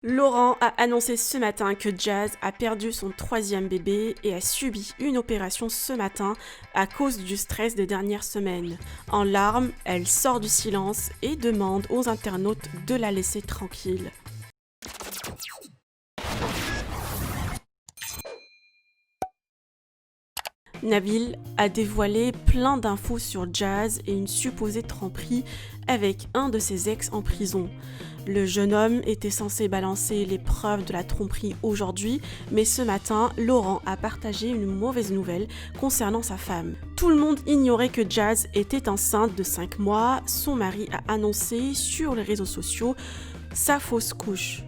Laurent a annoncé ce matin que Jazz a perdu son troisième bébé et a subi une opération ce matin à cause du stress des dernières semaines. En larmes, elle sort du silence et demande aux internautes de la laisser tranquille. Nabil a dévoilé plein d'infos sur Jazz et une supposée tromperie avec un de ses ex en prison. Le jeune homme était censé balancer les preuves de la tromperie aujourd'hui, mais ce matin, Laurent a partagé une mauvaise nouvelle concernant sa femme. Tout le monde ignorait que Jazz était enceinte de 5 mois. Son mari a annoncé sur les réseaux sociaux sa fausse couche.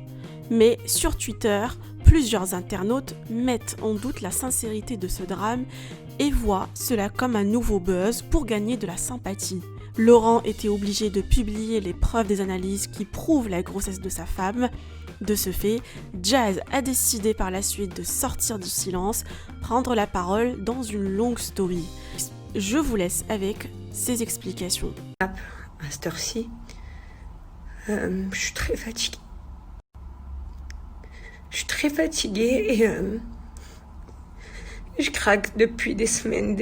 Mais sur Twitter, plusieurs internautes mettent en doute la sincérité de ce drame et voient cela comme un nouveau buzz pour gagner de la sympathie. Laurent était obligé de publier les preuves des analyses qui prouvent la grossesse de sa femme. De ce fait, Jazz a décidé par la suite de sortir du silence, prendre la parole dans une longue story. Je vous laisse avec ses explications. À cette heure-ci, je suis très fatiguée. Je suis très fatiguée et je craque depuis des semaines.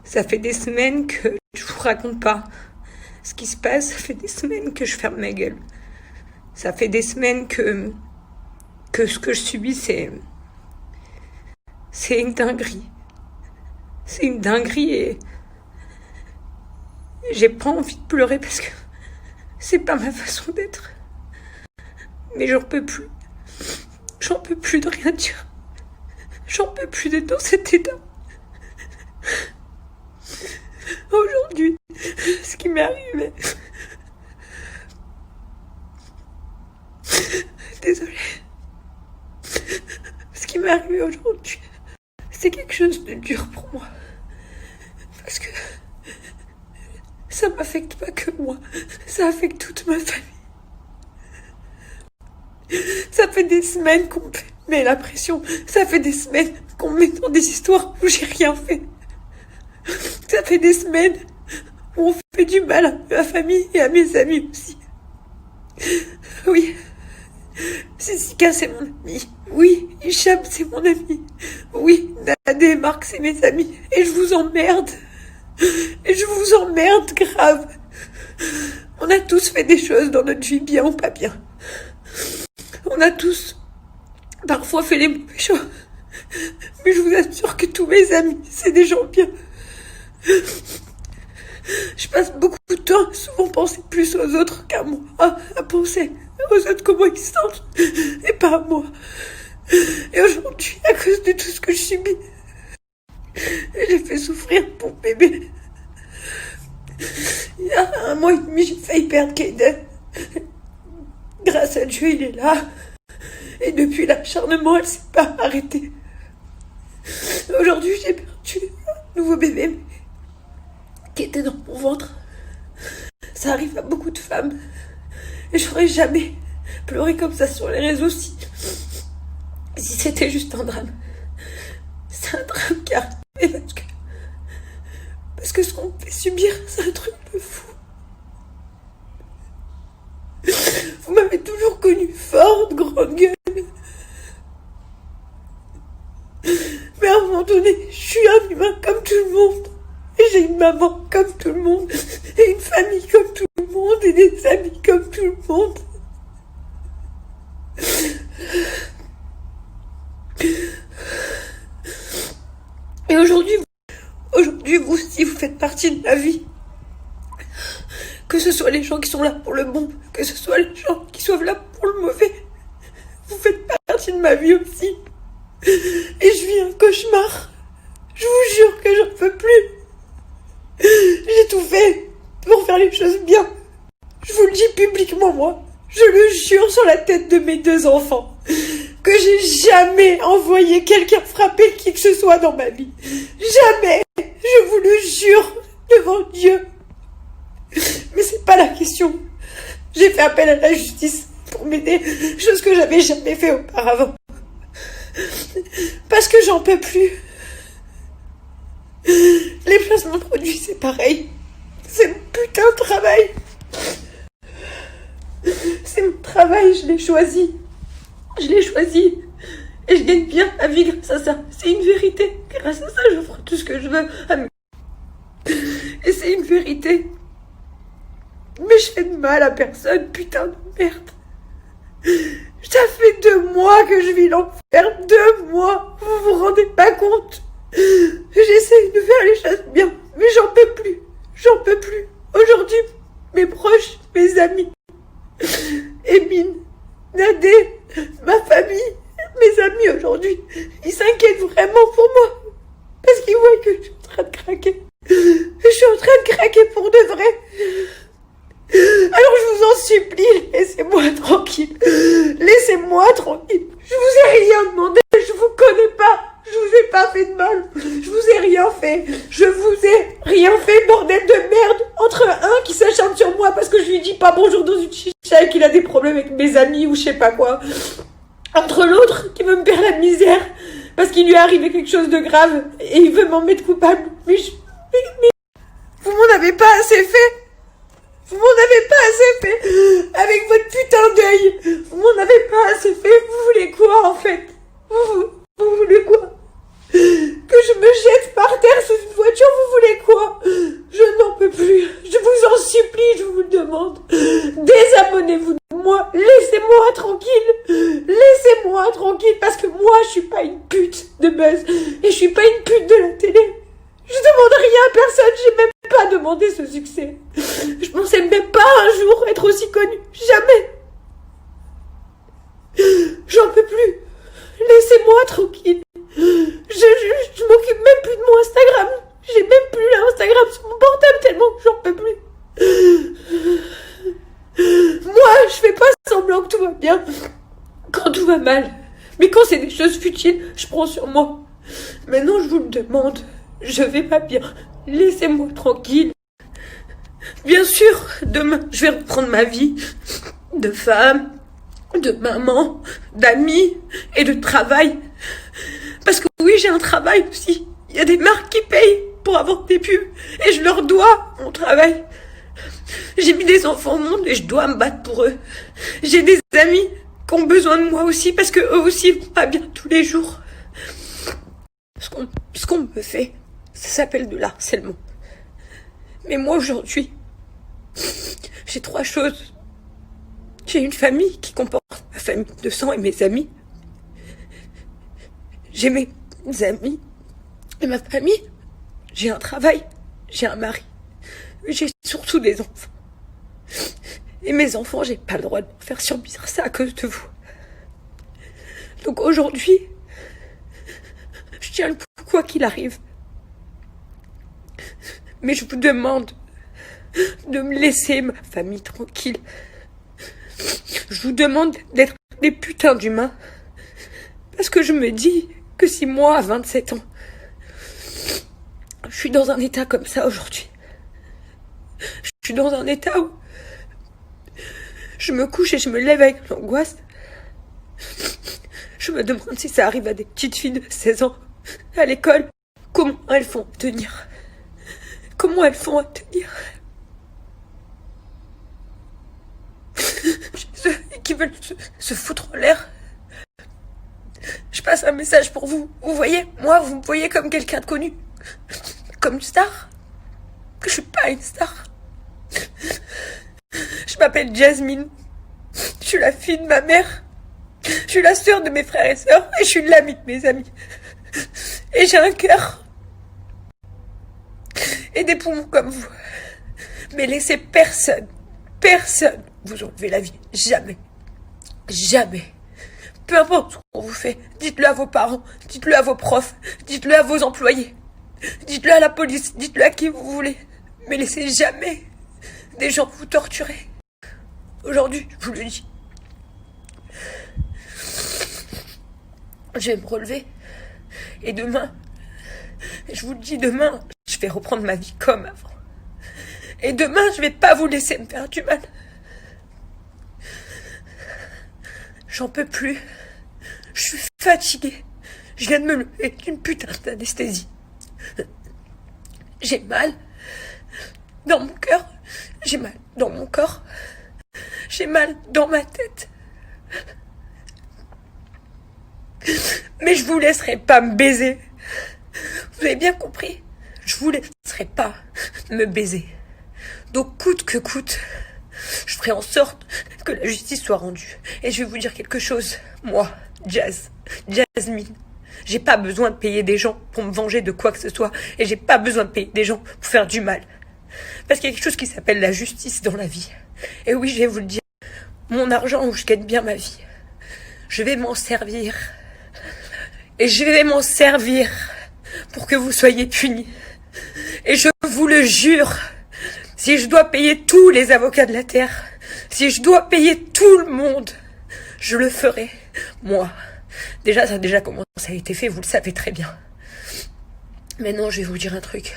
Ça fait des semaines que je vous raconte pas ce qui se passe. Ça fait des semaines que je ferme ma gueule. Ça fait des semaines que ce que je subis, c'est une dinguerie. C'est une dinguerie et j'ai pas envie de pleurer parce que c'est pas ma façon d'être. Mais j'en peux plus. J'en peux plus de rien dire. J'en peux plus d'être dans cet état. Aujourd'hui, ce qui m'est arrivé... Désolée. Ce qui m'est arrivé aujourd'hui, c'est quelque chose de dur pour moi. Parce que ça m'affecte pas que moi. Ça affecte toute ma famille. Ça fait des semaines qu'on me met la pression. Ça fait des semaines qu'on me met dans des histoires où j'ai rien fait. Ça fait des semaines où on fait du mal à ma famille et à mes amis aussi. Oui, Sissika c'est mon ami. Oui, Hicham c'est mon ami. Oui, Nadé et Marc c'est mes amis. Et je vous emmerde. Et je vous emmerde grave. On a tous fait des choses dans notre vie, bien ou pas bien. On a tous parfois fait les mauvais choix. Mais je vous assure que tous mes amis, c'est des gens bien. Je passe beaucoup de temps à souvent penser plus aux autres qu'à moi. À penser aux autres comment ils se sentent et pas à moi. Et aujourd'hui, à cause de tout ce que je subis, j'ai fait souffrir pour bébé. Il y a 1 mois et demi, j'ai failli perdre Kaden. Grâce à Dieu, il est là. Et depuis l'acharnement, elle s'est pas arrêtée. Aujourd'hui, j'ai perdu un nouveau bébé qui était dans mon ventre. Ça arrive à beaucoup de femmes. Et j'aurais jamais pleuré comme ça sur les réseaux si c'était juste un drame. C'est un drame qui arrive parce que ce qu'on me fait subir, c'est un truc de fou. Vous m'avez toujours connue forte, grande gueule. Mais à un moment donné, je suis un humain comme tout le monde. Et j'ai une maman comme tout le monde. Et une famille comme tout le monde. Et des amis comme tout le monde. Et aujourd'hui, vous aussi, vous faites partie de ma vie. Que ce soit les gens qui sont là pour le bon, que ce soit les gens qui sont là pour le mauvais. Vous faites partie de ma vie aussi. Et je vis un cauchemar. Je vous jure que j'en peux plus. J'ai tout fait pour faire les choses bien. Je vous le dis publiquement, moi. Je le jure sur la tête de mes 2 enfants. Que j'ai jamais envoyé quelqu'un frapper qui que ce soit dans ma vie. Jamais. Je vous le jure devant Dieu. Mais c'est pas la question. J'ai fait appel à la justice pour m'aider, chose que j'avais jamais fait auparavant. Parce que j'en peux plus. Les placements de produits, c'est pareil. C'est mon putain de travail. C'est mon travail, je l'ai choisi. Je l'ai choisi. Et je gagne bien ma vie grâce à ça. C'est une vérité. Grâce à ça, j'offre tout ce que je veux à mes... Et c'est une vérité. Mais je fais de mal à personne, putain de merde. Ça fait 2 mois que je vis l'enfer. 2 mois. Vous vous rendez pas compte? J'essaye de faire les choses bien, mais j'en peux plus. J'en peux plus. Aujourd'hui, mes proches, mes amis, Emine, Nadé, ma famille, mes amis aujourd'hui, ils s'inquiètent vraiment pour moi. Parce qu'ils voient que je suis en train de craquer. Je suis en train de craquer pour de vrai. Alors je vous en supplie, laissez-moi tranquille. Laissez-moi tranquille. Je vous ai rien demandé, je vous connais pas. Je vous ai pas fait de mal. Je vous ai rien fait. Je vous ai rien fait, bordel de merde. Entre un qui s'acharne sur moi parce que je lui dis pas bonjour dans une chicha et qu'il a des problèmes avec mes amis ou je sais pas quoi. Entre l'autre qui veut me faire la misère parce qu'il lui est arrivé quelque chose de grave et il veut m'en mettre coupable. Mais vous m'en avez pas assez fait. Vous m'en avez pas assez fait. Avec votre putain d'œil. Vous m'en avez pas assez fait. Vous voulez quoi en fait? Vous voulez quoi? Que je me jette par terre sous une voiture, vous voulez quoi? Je n'en peux plus. Je vous en supplie, je vous le demande. Désabonnez-vous de moi. Laissez-moi tranquille. Laissez-moi tranquille parce que moi, je suis pas une pute de buzz. Et je suis pas une pute de la télé. Je demande rien à personne. J'ai même pas demandé ce succès. Je pensais même pas un jour être aussi connue. Jamais. J'en peux plus. Laissez-moi tranquille. Je m'occupe même plus de mon Instagram. J'ai même plus l'Instagram sur mon portable tellement que j'en peux plus. Moi, je fais pas semblant que tout va bien quand tout va mal. Mais quand c'est des choses futiles, je prends sur moi. Maintenant, je vous le demande. Je vais pas bien. Laissez-moi tranquille. Bien sûr, demain, je vais reprendre ma vie de femme, de maman, d'amis et de travail. Parce que oui, j'ai un travail aussi. Il y a des marques qui payent pour avoir des pubs. Et je leur dois mon travail. J'ai mis des enfants au monde et je dois me battre pour eux. J'ai des amis qui ont besoin de moi aussi parce que eux aussi vont pas bien tous les jours. Ce qu'on me fait, ça s'appelle de l'harcèlement. Mais moi aujourd'hui, j'ai 3 choses. J'ai une famille qui comporte ma famille de sang et mes amis. J'ai mes amis et ma famille. J'ai un travail, j'ai un mari. J'ai surtout des enfants. Et mes enfants, j'ai pas le droit de faire subir ça à cause de vous. Donc aujourd'hui, je tiens le coup quoi qu'il arrive. Mais je vous demande de me laisser ma famille tranquille. Je vous demande d'être des putains d'humains. Parce que je me dis que si moi, à 27 ans, je suis dans un état comme ça aujourd'hui, je suis dans un état où je me couche et je me lève avec l'angoisse. Je me demande si ça arrive à des petites filles de 16 ans à l'école. Comment elles font tenir? Comment elles font à tenir? Ceux qui veulent se foutre en l'air. Je passe un message pour vous. Vous voyez, moi, vous me voyez comme quelqu'un de connu. Comme une star. Que je suis pas une star. Je m'appelle Jasmine. Je suis la fille de ma mère. Je suis la sœur de mes frères et sœurs. Et je suis l'amie de mes amis. Et j'ai un cœur. Et des poumons comme vous. Mais laissez personne vous enlever la vie. Jamais. Jamais. Peu importe ce qu'on vous fait, dites-le à vos parents, dites-le à vos profs, dites-le à vos employés, dites-le à la police, dites-le à qui vous voulez. Mais laissez jamais des gens vous torturer. Aujourd'hui, je vous le dis. Je vais me relever. Et demain, je vous le dis, demain, je vais reprendre ma vie comme avant. Et demain, je vais pas vous laisser me faire du mal. J'en peux plus. Je suis fatiguée. Je viens de me lever d'une putain d'anesthésie. J'ai mal dans mon cœur. J'ai mal dans mon corps. J'ai mal dans ma tête. Mais je vous laisserai pas me baiser. Vous avez bien compris? Je vous laisserai pas me baiser. Donc coûte que coûte, je ferai en sorte que la justice soit rendue. Et je vais vous dire quelque chose. Moi, Jasmine, j'ai pas besoin de payer des gens pour me venger de quoi que ce soit. Et j'ai pas besoin de payer des gens pour faire du mal. Parce qu'il y a quelque chose qui s'appelle la justice dans la vie. Et oui, je vais vous le dire. Mon argent où je gagne bien ma vie, je vais m'en servir. Et je vais m'en servir pour que vous soyez punis. Et je vous le jure, si je dois payer tous les avocats de la terre, si je dois payer tout le monde, je le ferai, moi. Déjà, ça a déjà commencé, ça a été fait, vous le savez très bien. Maintenant, je vais vous dire un truc,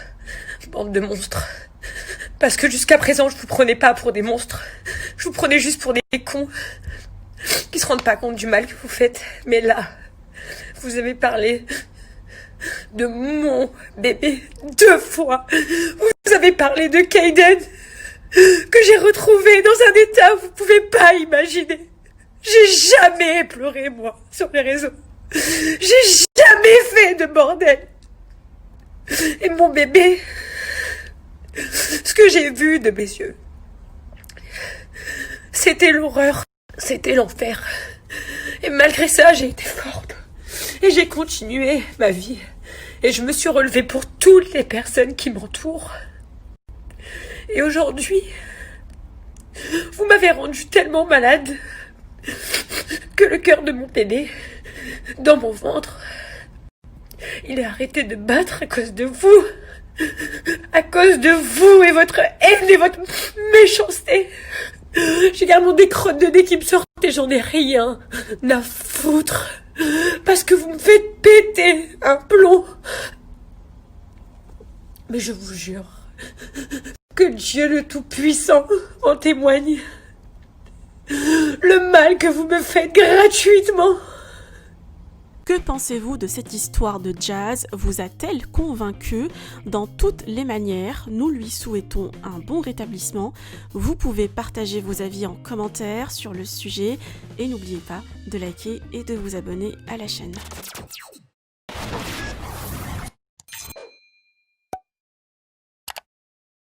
bande de monstres. Parce que jusqu'à présent, je vous prenais pas pour des monstres. Je vous prenais juste pour des cons qui se rendent pas compte du mal que vous faites. Mais là, vous avez parlé de mon bébé 2 fois. Vous avez parlé de Kayden, que j'ai retrouvé dans un état où vous pouvez pas imaginer. J'ai jamais pleuré, moi, sur les réseaux. J'ai jamais fait de bordel. Et mon bébé, ce que j'ai vu de mes yeux, c'était l'horreur, c'était l'enfer. Et malgré ça, j'ai été forte. Et j'ai continué ma vie. Et je me suis relevée pour toutes les personnes qui m'entourent. Et aujourd'hui, vous m'avez rendue tellement malade que le cœur de mon bébé, dans mon ventre, il a arrêté de battre à cause de vous. À cause de vous et votre haine et votre méchanceté. J'ai carrément des crottes de nez qui me sortent et j'en ai rien à foutre. Parce que vous me faites péter un plomb. Mais je vous jure que Dieu le Tout-Puissant en témoigne. Le mal que vous me faites gratuitement. Que pensez-vous de cette histoire de Jazz? Vous a-t-elle convaincu? Dans toutes les manières, nous lui souhaitons un bon rétablissement. Vous pouvez partager vos avis en commentaire sur le sujet et n'oubliez pas de liker et de vous abonner à la chaîne.